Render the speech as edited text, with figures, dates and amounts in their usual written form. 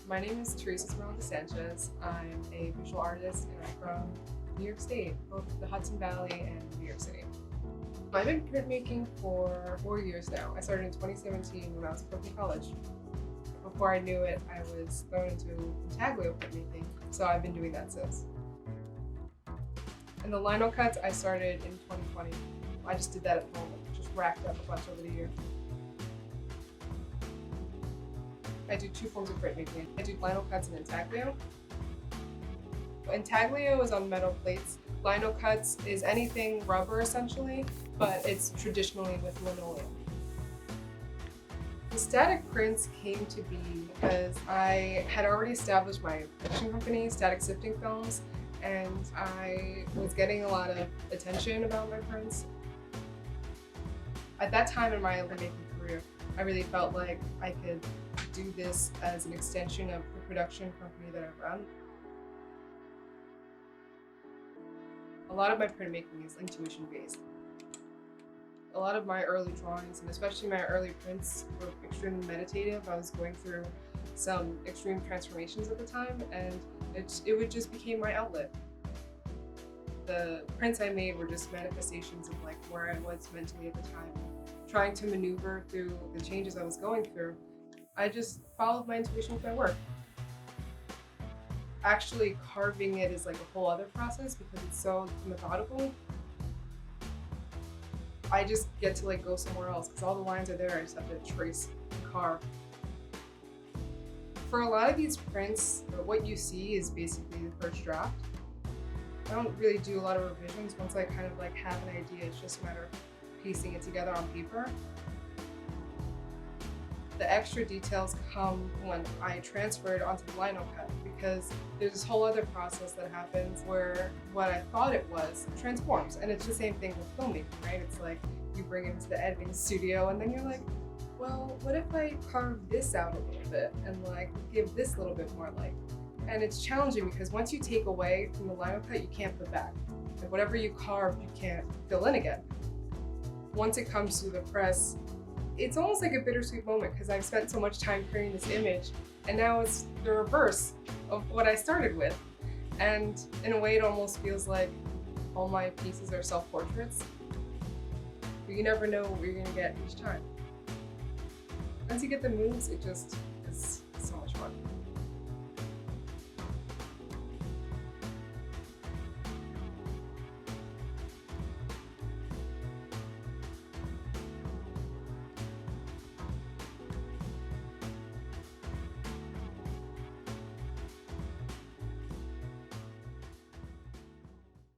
My name is Teresa-Esmeralda Sanchez. I'm a visual artist and I'm from New York State, both the Hudson Valley and New York City. I've been printmaking for 4 years now. I started in 2017 when I was in college. Before I knew it, I was thrown into intaglio printmaking, so I've been doing that since. And the linocuts I started in 2020. I just did that at home, just racked up a bunch over the year. I do two forms of printmaking. I do linocuts and intaglio. Intaglio is on metal plates. Linocuts is anything rubber essentially, but it's traditionally with linoleum. The static prints came to be because I had already established my production company, Static Sifting Films, and I was getting a lot of attention about my prints. At that time in my filmmaking career, I really felt like I could do this as an extension of the production company that I run. A lot of my printmaking is intuition-based. A lot of my early drawings, and especially my early prints, were extremely meditative. I was going through some extreme transformations at the time, and it just became my outlet. The prints I made were just manifestations of like where I was mentally at the time, trying to maneuver through the changes I was going through. I just followed my intuition with my work. Actually carving it is like a whole other process because it's so methodical. I just get to like go somewhere else because all the lines are there. I just have to trace and carve. For a lot of these prints, what you see is basically the first draft. I don't really do a lot of revisions. Once I kind of like have an idea, it's just a matter of piecing it together on paper. The extra details come when I transfer it onto the linocut because there's this whole other process that happens where what I thought it was transforms. And it's the same thing with filmmaking, right? It's like you bring it into the editing studio and then you're like, well, what if I carve this out a little bit and like give this a little bit more light? And it's challenging because once you take away from the linocut, you can't put back. Like whatever you carved, you can't fill in again. Once it comes to the press, it's almost like a bittersweet moment because I've spent so much time creating this image and now it's the reverse of what I started with. And in a way it almost feels like all my pieces are self-portraits. But you never know what you're gonna get each time. Once you get the moves, it just